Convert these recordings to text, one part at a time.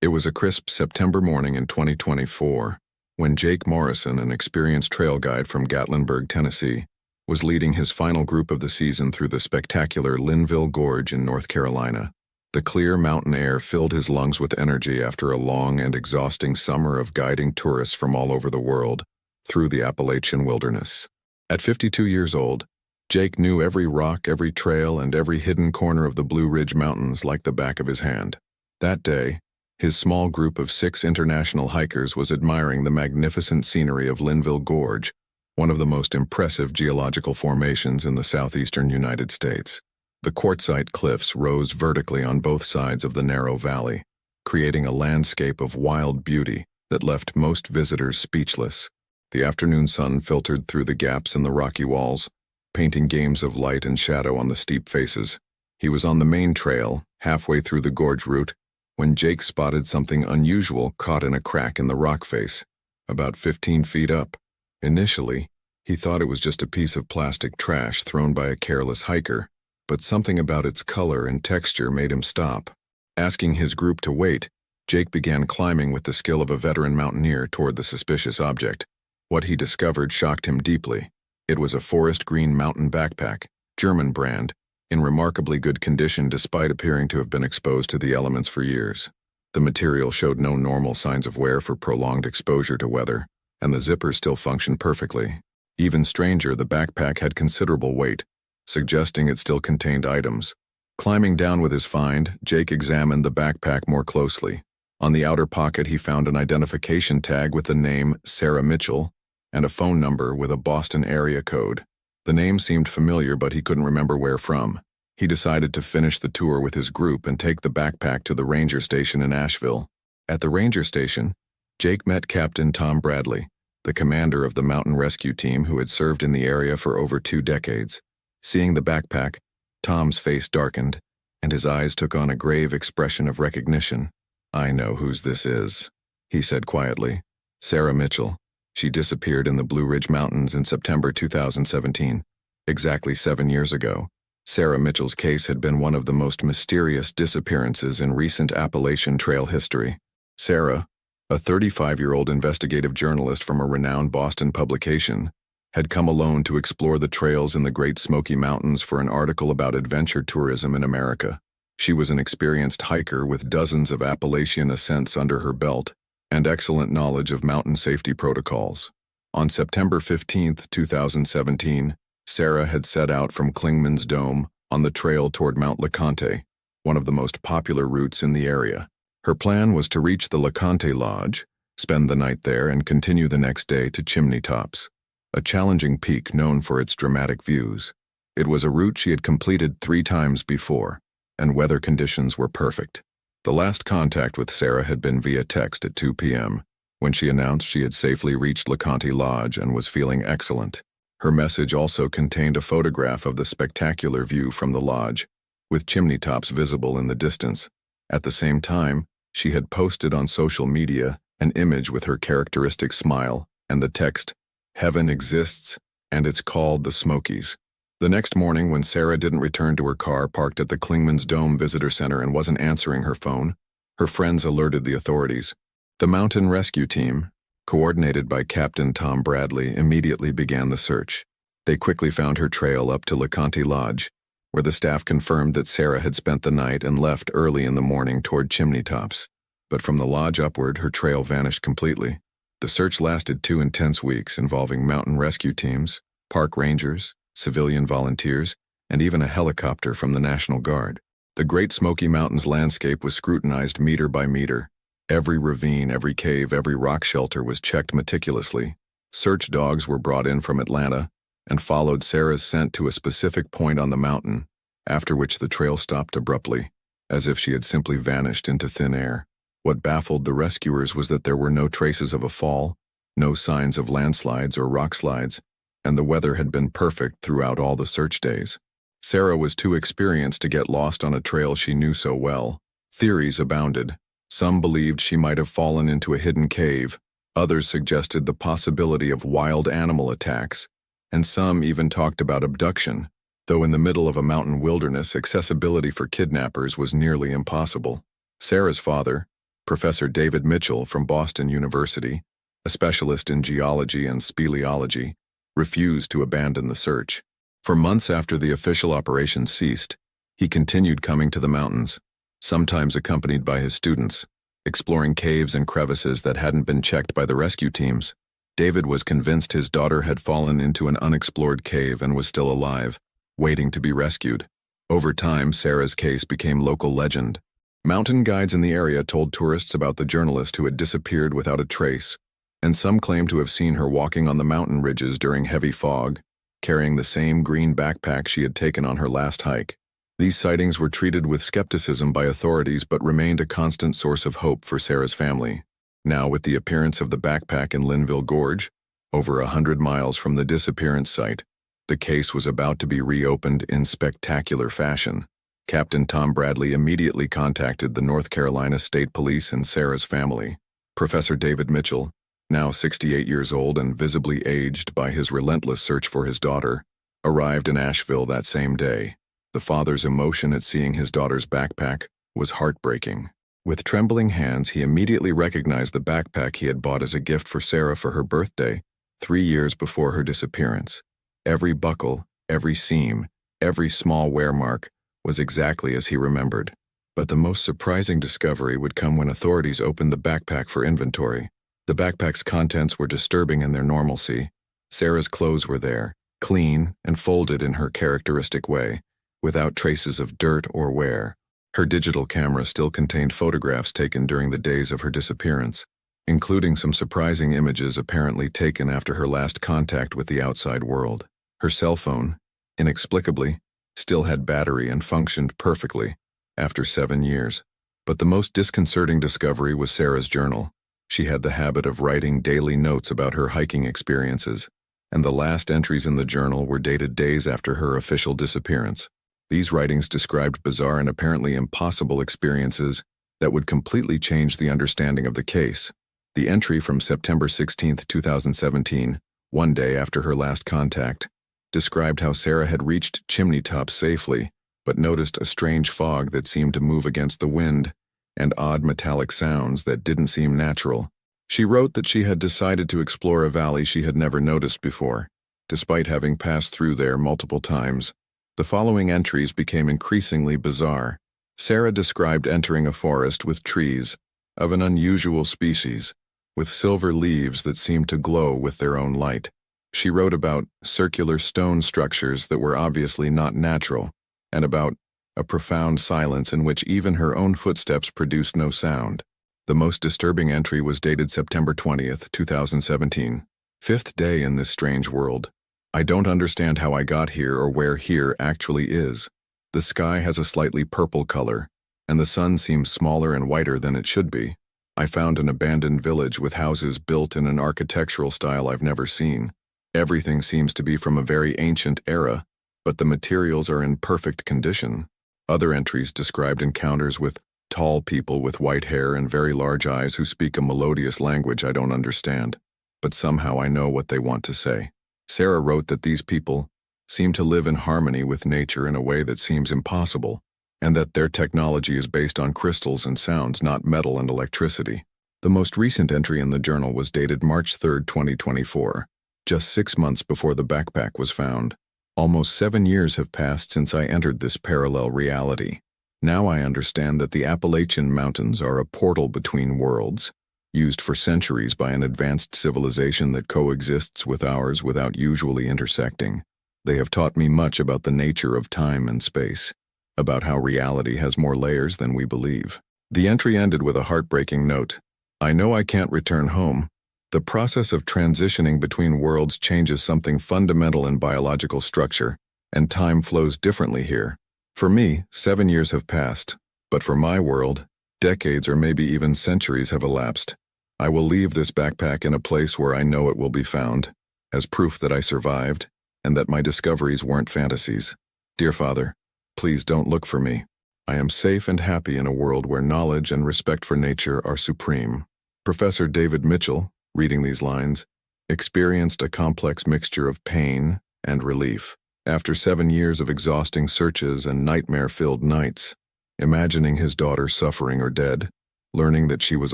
It was a crisp September morning in 2024 when Jake Morrison, an experienced trail guide from Gatlinburg, Tennessee, was leading his final group of the season through the spectacular Linville Gorge in North Carolina. The clear mountain air filled his lungs with energy after a long and exhausting summer of guiding tourists from all over the world through the Appalachian wilderness. At 52 years old, Jake knew every rock, every trail, and every hidden corner of the Blue Ridge Mountains like the back of his hand. That day, his small group of 6 international hikers was admiring the magnificent scenery of Linville Gorge, one of the most impressive geological formations in the southeastern United States. The quartzite cliffs rose vertically on both sides of the narrow valley, creating a landscape of wild beauty that left most visitors speechless. The afternoon sun filtered through the gaps in the rocky walls, painting games of light and shadow on the steep faces. He was on the main trail, halfway through the gorge route, when Jake spotted something unusual caught in a crack in the rock face, about 15 feet up. Initially, he thought it was just a piece of plastic trash thrown by a careless hiker, but something about its color and texture made him stop. Asking his group to wait, Jake began climbing with the skill of a veteran mountaineer toward the suspicious object. What he discovered shocked him deeply. It was a forest green mountain backpack, German brand, in remarkably good condition despite appearing to have been exposed to the elements for years. The material showed no normal signs of wear for prolonged exposure to weather, and the zipper still functioned perfectly. Even stranger, the backpack had considerable weight, suggesting it still contained items. Climbing down with his find, Jake examined the backpack more closely. On the outer pocket, he found an identification tag with the name Sarah Mitchell and a phone number with a Boston area code. The name seemed familiar, but he couldn't remember where from. He decided to finish the tour with his group and take the backpack to the ranger station in Asheville. At the ranger station, Jake met Captain Tom Bradley, the commander of the mountain rescue team who had served in the area for over 2 decades. Seeing the backpack, Tom's face darkened, and his eyes took on a grave expression of recognition. "I know whose this is," he said quietly. "Sarah Mitchell. She disappeared in the Blue Ridge Mountains in September 2017, exactly 7 years ago. Sarah Mitchell's case had been one of the most mysterious disappearances in recent Appalachian Trail history. Sarah, a 35-year-old investigative journalist from a renowned Boston publication, had come alone to explore the trails in the Great Smoky Mountains for an article about adventure tourism in America. She was an experienced hiker with dozens of Appalachian ascents under her belt and excellent knowledge of mountain safety protocols. On September 15, 2017, Sarah had set out from Clingman's Dome on the trail toward Mount LeConte, one of the most popular routes in the area. Her plan was to reach the LeConte Lodge, spend the night there, and continue the next day to Chimney Tops, a challenging peak known for its dramatic views. It was a route she had completed 3 times before, and weather conditions were perfect. The last contact with Sarah had been via text at 2 p.m., when she announced she had safely reached LeConte Lodge and was feeling excellent. Her message also contained a photograph of the spectacular view from the lodge, with chimney tops visible in the distance. At the same time, she had posted on social media an image with her characteristic smile and the text, "Heaven exists, and it's called the Smokies." The next morning, when Sarah didn't return to her car parked at the Clingman's Dome Visitor Center and wasn't answering her phone, her friends alerted the authorities. The mountain rescue team, coordinated by Captain Tom Bradley, immediately began the search. They quickly found her trail up to LeConte Lodge, where the staff confirmed that Sarah had spent the night and left early in the morning toward Chimney Tops. But from the lodge upward, her trail vanished completely. The search lasted 2 intense weeks, involving mountain rescue teams, park rangers, civilian volunteers, and even a helicopter from the National Guard. The Great Smoky Mountains landscape was scrutinized meter by meter. Every ravine, every cave, every rock shelter was checked meticulously. Search dogs were brought in from Atlanta and followed Sarah's scent to a specific point on the mountain, after which the trail stopped abruptly, as if she had simply vanished into thin air. What baffled the rescuers was that there were no traces of a fall, no signs of landslides or rock slides, and the weather had been perfect throughout all the search days. Sarah was too experienced to get lost on a trail she knew so well. Theories abounded. Some believed she might have fallen into a hidden cave, others suggested the possibility of wild animal attacks, and some even talked about abduction, though in the middle of a mountain wilderness, accessibility for kidnappers was nearly impossible. Sarah's father, Professor David Mitchell from Boston University, a specialist in geology and speleology, refused to abandon the search. For months after the official operation ceased, he continued coming to the mountains, sometimes accompanied by his students, exploring caves and crevices that hadn't been checked by the rescue teams. David was convinced his daughter had fallen into an unexplored cave and was still alive, waiting to be rescued. Over time, Sarah's case became local legend. Mountain guides in the area told tourists about the journalist who had disappeared without a trace, and some claimed to have seen her walking on the mountain ridges during heavy fog, carrying the same green backpack she had taken on her last hike. These sightings were treated with skepticism by authorities but remained a constant source of hope for Sarah's family. Now, with the appearance of the backpack in Linville Gorge, over 100 miles from the disappearance site, the case was about to be reopened in spectacular fashion. Captain Tom Bradley immediately contacted the North Carolina State Police and Sarah's family. Professor David Mitchell, now 68 years old and visibly aged by his relentless search for his daughter, arrived in Asheville that same day. The father's emotion at seeing his daughter's backpack was heartbreaking. With trembling hands, he immediately recognized the backpack he had bought as a gift for Sarah for her birthday, 3 years before her disappearance. Every buckle, every seam, every small wear mark was exactly as he remembered. But the most surprising discovery would come when authorities opened the backpack for inventory. The backpack's contents were disturbing in their normalcy. Sarah's clothes were there, clean and folded in her characteristic way, without traces of dirt or wear. Her digital camera still contained photographs taken during the days of her disappearance, including some surprising images apparently taken after her last contact with the outside world. Her cell phone, inexplicably, still had battery and functioned perfectly after 7 years. But the most disconcerting discovery was Sarah's journal. She had the habit of writing daily notes about her hiking experiences, and the last entries in the journal were dated days after her official disappearance. These writings described bizarre and apparently impossible experiences that would completely change the understanding of the case. The entry from September 16, 2017, one day after her last contact, described how Sarah had reached chimney tops safely, but noticed a strange fog that seemed to move against the wind and odd metallic sounds that didn't seem natural. She wrote that she had decided to explore a valley she had never noticed before, despite having passed through there multiple times. The following entries became increasingly bizarre. Sarah described entering a forest with trees of an unusual species, with silver leaves that seemed to glow with their own light. She wrote about circular stone structures that were obviously not natural, and about a profound silence in which even her own footsteps produced no sound. The most disturbing entry was dated September 20th, 2017. Fifth day in this strange world. I don't understand how I got here or where here actually is. The sky has a slightly purple color, and the sun seems smaller and whiter than it should be. I found an abandoned village with houses built in an architectural style I've never seen. Everything seems to be from a very ancient era, but the materials are in perfect condition. Other entries described encounters with tall people with white hair and very large eyes who speak a melodious language I don't understand, but somehow I know what they want to say. Sarah wrote that these people seem to live in harmony with nature in a way that seems impossible, and that their technology is based on crystals and sounds, not metal and electricity. The most recent entry in the journal was dated March 3, 2024, just 6 months before the backpack was found. Almost 7 years have passed since I entered this parallel reality. Now I understand that the Appalachian Mountains are a portal between worlds, used for centuries by an advanced civilization that coexists with ours without usually intersecting. They have taught me much about the nature of time and space, about how reality has more layers than we believe. The entry ended with a heartbreaking note. I know I can't return home. The process of transitioning between worlds changes something fundamental in biological structure, and time flows differently here. For me, 7 years have passed, but for my world, decades or maybe even centuries have elapsed. I will leave this backpack in a place where I know it will be found, as proof that I survived, and that my discoveries weren't fantasies. Dear Father, please don't look for me. I am safe and happy in a world where knowledge and respect for nature are supreme. Professor David Mitchell, reading these lines, experienced a complex mixture of pain and relief. After 7 years of exhausting searches and nightmare-filled nights, imagining his daughter suffering or dead, Learning that she was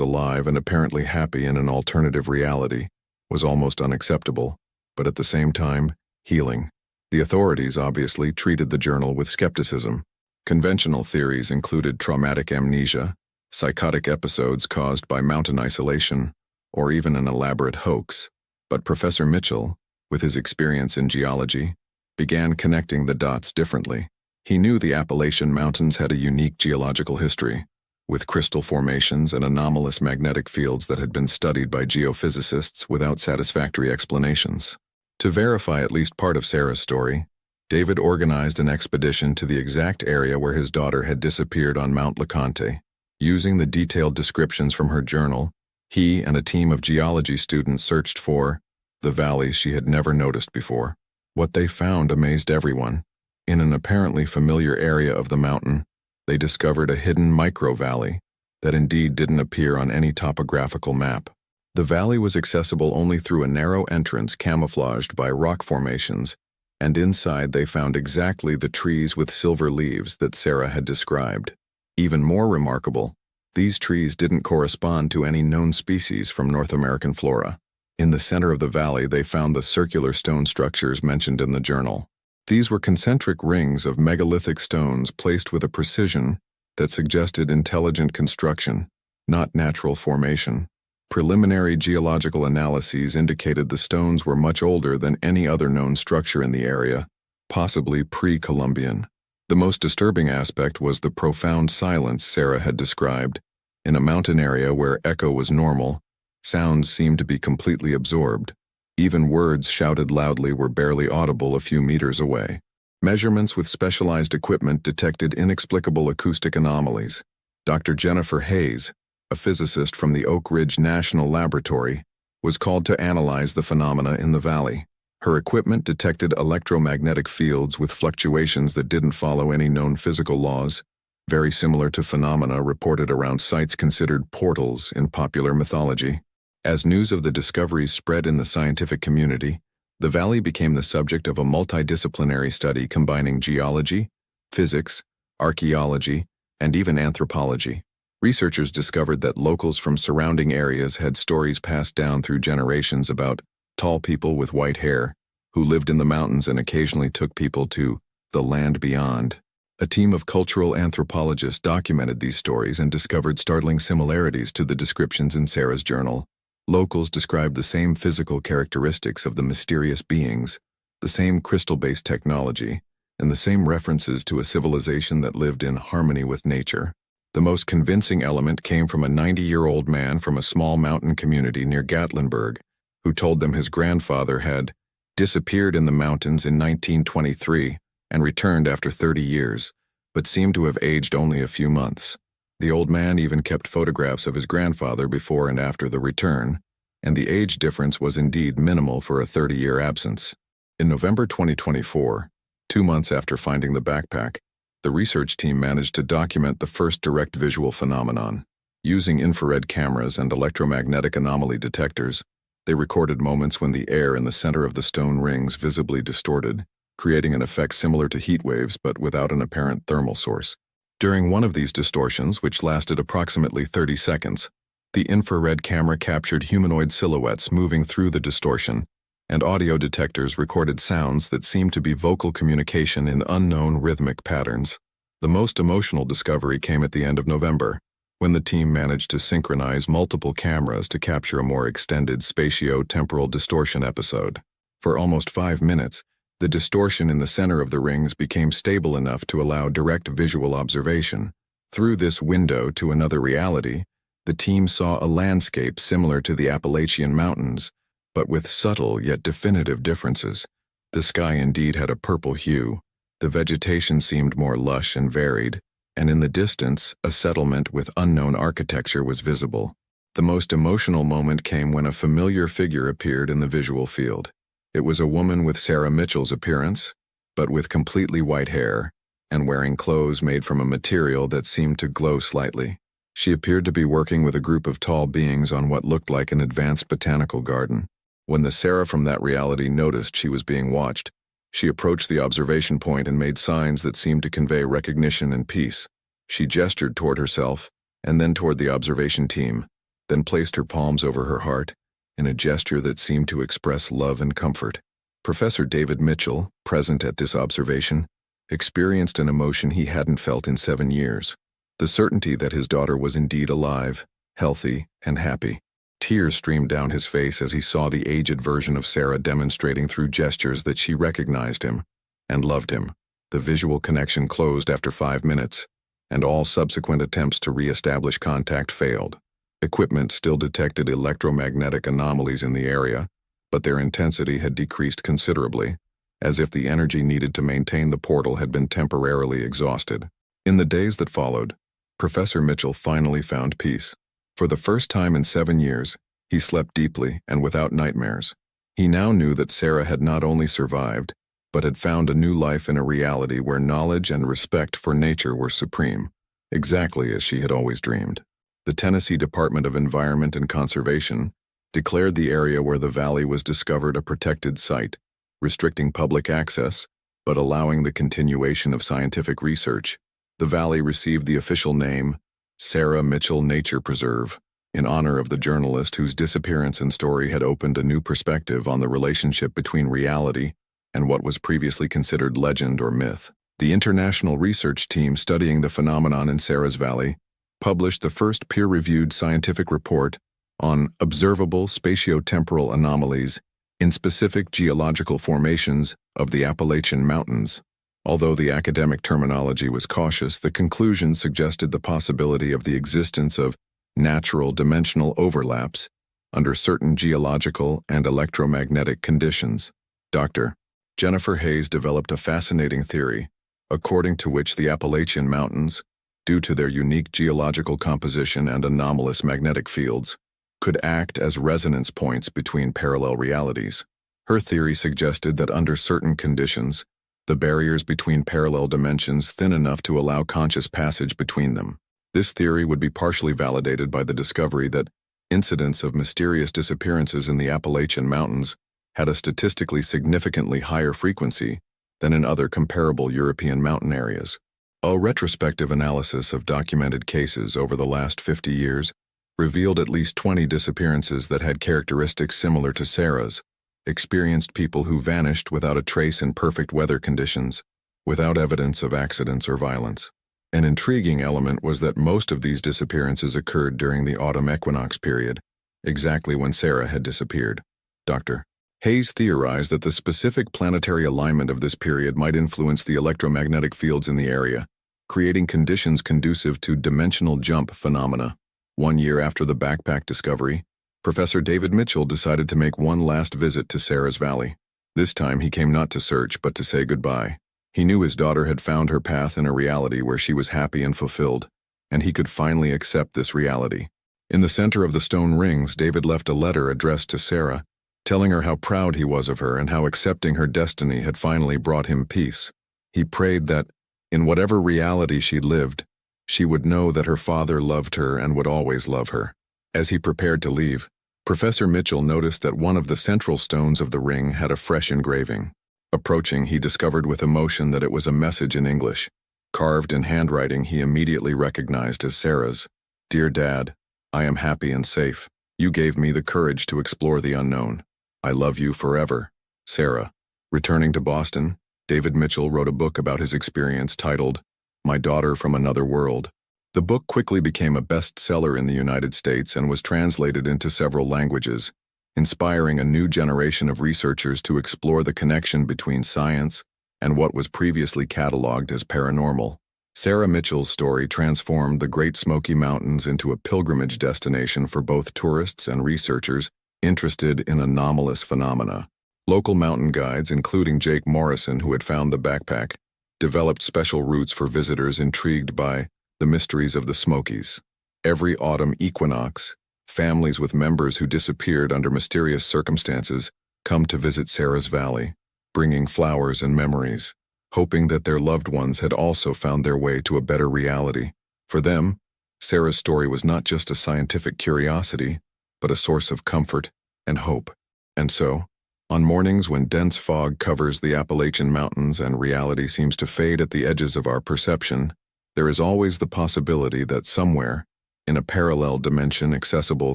alive and apparently happy in an alternative reality was almost unacceptable, but at the same time, healing. The authorities obviously treated the journal with skepticism. Conventional theories included traumatic amnesia, psychotic episodes caused by mountain isolation, or even an elaborate hoax. But Professor Mitchell, with his experience in geology, began connecting the dots differently. He knew the Appalachian Mountains had a unique geological history, with crystal formations and anomalous magnetic fields that had been studied by geophysicists without satisfactory explanations. To verify at least part of Sarah's story, David organized an expedition to the exact area where his daughter had disappeared on Mount LeConte. Using the detailed descriptions from her journal, he and a team of geology students searched for the valleys she had never noticed before. What they found amazed everyone. In an apparently familiar area of the mountain, they discovered a hidden micro-valley that indeed didn't appear on any topographical map. The valley was accessible only through a narrow entrance camouflaged by rock formations, and inside they found exactly the trees with silver leaves that Sarah had described. Even more remarkable, these trees didn't correspond to any known species from North American flora. In the center of the valley, they found the circular stone structures mentioned in the journal. These were concentric rings of megalithic stones placed with a precision that suggested intelligent construction, not natural formation. Preliminary geological analyses indicated the stones were much older than any other known structure in the area, possibly pre-Columbian. The most disturbing aspect was the profound silence Sarah had described. In a mountain area where echo was normal, sounds seemed to be completely absorbed. Even words shouted loudly were barely audible a few meters away. Measurements with specialized equipment detected inexplicable acoustic anomalies. Dr. Jennifer Hayes, a physicist from the Oak Ridge National Laboratory, was called to analyze the phenomena in the valley. Her equipment detected electromagnetic fields with fluctuations that didn't follow any known physical laws, very similar to phenomena reported around sites considered portals in popular mythology. As news of the discoveries spread in the scientific community, the valley became the subject of a multidisciplinary study combining geology, physics, archaeology, and even anthropology. Researchers discovered that locals from surrounding areas had stories passed down through generations about tall people with white hair who lived in the mountains and occasionally took people to the land beyond. A team of cultural anthropologists documented these stories and discovered startling similarities to the descriptions in Sarah's journal. Locals described the same physical characteristics of the mysterious beings, the same crystal-based technology, and the same references to a civilization that lived in harmony with nature. The most convincing element came from a 90-year-old man from a small mountain community near Gatlinburg, who told them his grandfather had disappeared in the mountains in 1923 and returned after 30 years, but seemed to have aged only a few months. The old man even kept photographs of his grandfather before and after the return, and the age difference was indeed minimal for a 30-year absence. In November 2024, 2 months after finding the backpack, the research team managed to document the first direct visual phenomenon. Using infrared cameras and electromagnetic anomaly detectors, they recorded moments when the air in the center of the stone rings visibly distorted, creating an effect similar to heat waves but without an apparent thermal source. During one of these distortions, which lasted approximately 30 seconds, the infrared camera captured humanoid silhouettes moving through the distortion, and audio detectors recorded sounds that seemed to be vocal communication in unknown rhythmic patterns. The most emotional discovery came at the end of November, when the team managed to synchronize multiple cameras to capture a more extended spatio-temporal distortion episode. For almost 5 minutes, the distortion in the center of the rings became stable enough to allow direct visual observation. Through this window to another reality, the team saw a landscape similar to the Appalachian Mountains, but with subtle yet definitive differences. The sky indeed had a purple hue, the vegetation seemed more lush and varied, and in the distance, a settlement with unknown architecture was visible. The most emotional moment came when a familiar figure appeared in the visual field. It was a woman with Sarah Mitchell's appearance, but with completely white hair, and wearing clothes made from a material that seemed to glow slightly. She appeared to be working with a group of tall beings on what looked like an advanced botanical garden. When the Sarah from that reality noticed she was being watched, she approached the observation point and made signs that seemed to convey recognition and peace. She gestured toward herself, and then toward the observation team, then placed her palms over her heart in a gesture that seemed to express love and comfort. Professor David Mitchell, present at this observation, experienced an emotion he hadn't felt in 7 years, the certainty that his daughter was indeed alive, healthy, and happy. Tears streamed down his face as he saw the aged version of Sarah demonstrating through gestures that she recognized him and loved him. The visual connection closed after 5 minutes, and all subsequent attempts to re-establish contact failed. Equipment still detected electromagnetic anomalies in the area, but their intensity had decreased considerably, as if the energy needed to maintain the portal had been temporarily exhausted. In the days that followed, Professor Mitchell finally found peace. For the first time in 7 years, he slept deeply and without nightmares. He now knew that Sarah had not only survived, but had found a new life in a reality where knowledge and respect for nature were supreme, exactly as she had always dreamed. The Tennessee Department of Environment and Conservation declared the area where the valley was discovered a protected site, restricting public access, but allowing the continuation of scientific research. The valley received the official name Sarah Mitchell Nature Preserve, in honor of the journalist whose disappearance and story had opened a new perspective on the relationship between reality and what was previously considered legend or myth. The international research team studying the phenomenon in Sarah's Valley published the first peer-reviewed scientific report on observable spatiotemporal anomalies in specific geological formations of the Appalachian Mountains. Although the academic terminology was cautious, the conclusion suggested the possibility of the existence of natural dimensional overlaps under certain geological and electromagnetic conditions. Dr. Jennifer Hayes developed a fascinating theory, according to which the Appalachian Mountains, due to their unique geological composition and anomalous magnetic fields, could act as resonance points between parallel realities. Her theory suggested that under certain conditions, the barriers between parallel dimensions thin enough to allow conscious passage between them. This theory would be partially validated by the discovery that incidents of mysterious disappearances in the Appalachian Mountains had a statistically significantly higher frequency than in other comparable European mountain areas. A retrospective analysis of documented cases over the last 50 years revealed at least 20 disappearances that had characteristics similar to Sarah's, experienced people who vanished without a trace in perfect weather conditions, without evidence of accidents or violence. An intriguing element was that most of these disappearances occurred during the autumn equinox period, exactly when Sarah had disappeared. Dr. Hayes theorized that the specific planetary alignment of this period might influence the electromagnetic fields in the area, creating conditions conducive to dimensional jump phenomena. 1 year after the backpack discovery, Professor David Mitchell decided to make one last visit to Sarah's Valley. This time he came not to search, but to say goodbye. He knew his daughter had found her path in a reality where she was happy and fulfilled, and he could finally accept this reality. In the center of the stone rings, David left a letter addressed to Sarah, telling her how proud he was of her and how accepting her destiny had finally brought him peace. He prayed that, in whatever reality she lived, she would know that her father loved her and would always love her. As he prepared to leave, Professor Mitchell noticed that one of the central stones of the ring had a fresh engraving. Approaching, he discovered with emotion that it was a message in English. Carved in handwriting he immediately recognized as Sarah's. "Dear Dad, I am happy and safe. You gave me the courage to explore the unknown. I love you forever, Sarah." Returning to Boston, David Mitchell wrote a book about his experience titled, My Daughter from Another World. The book quickly became a bestseller in the United States and was translated into several languages, inspiring a new generation of researchers to explore the connection between science and what was previously cataloged as paranormal. Sarah Mitchell's story transformed the Great Smoky Mountains into a pilgrimage destination for both tourists and researchers interested in anomalous phenomena. Local mountain guides, including Jake Morrison, who had found the backpack, developed special routes for visitors intrigued by the mysteries of the Smokies. Every autumn equinox, families with members who disappeared under mysterious circumstances come to visit Sarah's Valley, bringing flowers and memories, hoping that their loved ones had also found their way to a better reality. For them, Sarah's story was not just a scientific curiosity, but a source of comfort and hope. And so, on mornings when dense fog covers the Appalachian Mountains and reality seems to fade at the edges of our perception, there is always the possibility that somewhere, in a parallel dimension accessible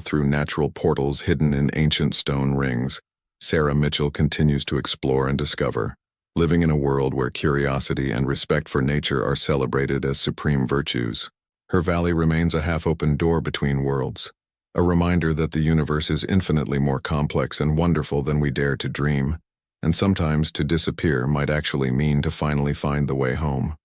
through natural portals hidden in ancient stone rings, Sarah Mitchell continues to explore and discover, living in a world where curiosity and respect for nature are celebrated as supreme virtues. Her valley remains a half-open door between worlds, a reminder that the universe is infinitely more complex and wonderful than we dare to dream, and sometimes to disappear might actually mean to finally find the way home.